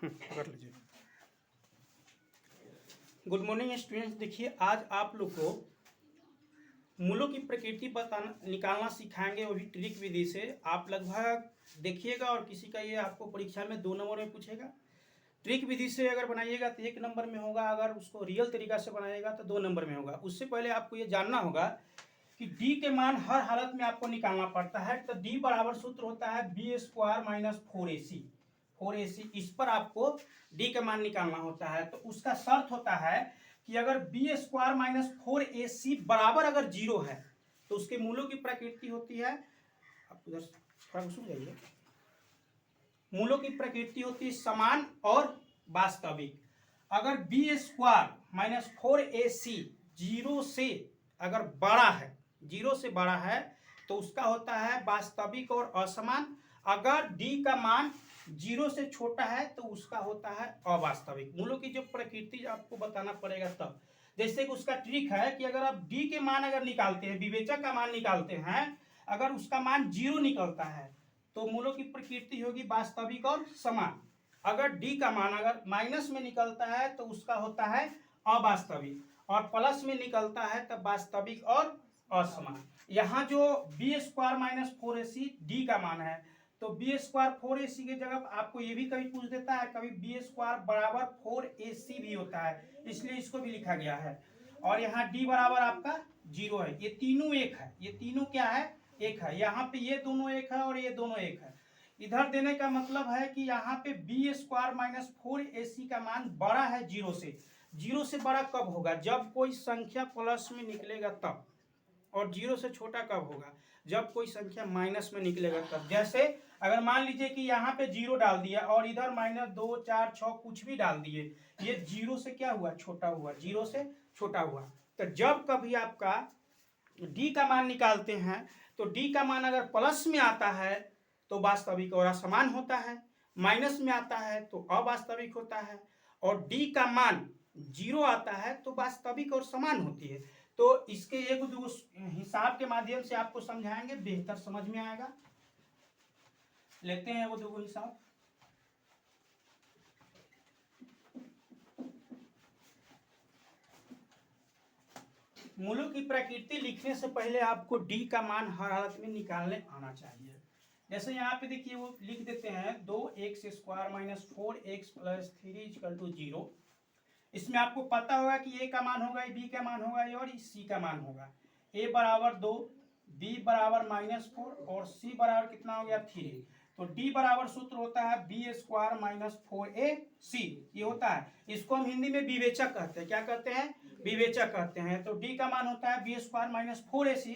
कर लीजिए। Good morning students. देखिए आज आप लोग को मूलों की प्रकृति बताना निकालना सिखाएंगे, वो भी ट्रिक विधि से। आप लगभग देखिएगा और किसी का ये आपको परीक्षा में 2 नंबर में पूछेगा। ट्रिक विधि से अगर बनाइएगा तो 1 नंबर में होगा, अगर उसको रियल तरीका से बनाइएगा तो 2 नंबर में होगा। उससे पहले आपको ये जानना होगा कि डी के मान हर हालत में आपको निकालना पड़ता है। तो डी बराबर सूत्र होता है बी स्क्वायर माइनस 4ac। इस पर आपको डी का मान निकालना होता है। तो उसका शर्त होता है कि अगर बी स्क्वायर माइनस 4ac बराबर अगर 0 है तो उसके मूलों की प्रकृति होती है, आप उधर थोड़ा सुन जाइए, मूलों की प्रकृति होती है समान और वास्तविक। अगर बी स्क्वायर माइनस 4ac 0 से अगर बड़ा है, 0 से बड़ा है तो उसका होता है वास्तविक और असमान। अगर डी का मान 0 से छोटा है तो उसका होता है अवास्तविक। मूलों की जो प्रकृति आपको बताना पड़ेगा तब। जैसे कि उसका ट्रिक है कि अगर आप डी के मान अगर निकालते हैं, विवेचक का मान निकालते हैं, अगर उसका मान 0 निकलता है तो मूलों की प्रकृति होगी वास्तविक और समान। अगर डी का मान अगर माइनस में निकलता है तो उसका होता है अवास्तविक, और प्लस में निकलता है तब वास्तविक और असमान। यहाँ जो B square minus 4ac D का मान है, तो बी स्क्वायर 4ac की जगह आपको ये भी कभी पूछ देता है, कभी बी स्क्वायर बराबर 4ac भी होता है, इसलिए इसको भी लिखा गया है। और यहाँ डी बराबर आपका 0 है। ये तीनों एक है, ये तीनों क्या है, एक है। यहाँ पे ये दोनों एक है और ये दोनों एक है। इधर देने का मतलब है कि यहाँ पे बी स्क्वायर माइनस 4ac का मान बड़ा है 0 से। 0 से बड़ा कब होगा, जब कोई संख्या प्लस में निकलेगा तब। और 0 से छोटा कब होगा, जब कोई संख्या माइनस में निकलेगा तब। जैसे अगर मान लीजिए कि यहाँ पे 0 डाल दिया और इधर -2 4 6 कुछ भी डाल दिए, ये 0 से क्या हुआ, छोटा हुआ, 0 से छोटा हुआ। तो जब कभी आपका डी का मान निकालते हैं तो डी का मान अगर प्लस में आता है तो वास्तविक और असमान होता है, माइनस में आता है तो अवास्तविक होता है, और डी का मान 0 आता है तो वास्तविक और समान होती है। तो इसके एक दो हिसाब के माध्यम से आपको समझाएंगे, बेहतर समझ में आएगा। लेते हैं वो दो हिसाब। मूलों की प्रकृति लिखने से पहले आपको डी का मान हर हालत में निकालने आना चाहिए। जैसे यहाँ पे देखिए वो लिख देते हैं 2x square minus 4x plus 3 equal to 0। इसमें आपको पता होगा कि ए का मान होगा, बी का मान होगा और सी का मान होगा। ए बराबर 2, बी बराबर -4 और सी बराबर कितना हो गया 3। तो डी बराबर सूत्र होता है बी स्क्वायर माइनस 4ac, ये होता है। इसको हम हिंदी में विवेचक कहते हैं। क्या कहते हैं, विवेचक कहते हैं। तो डी का मान होता है बी स्क्वायर माइनस 4ac।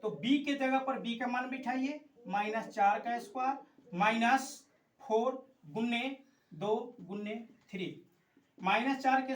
तो बी के जगह पर बी का मान बिठाइए, -4 का स्क्वायर -4 गुने 2 गुने 3, -4 के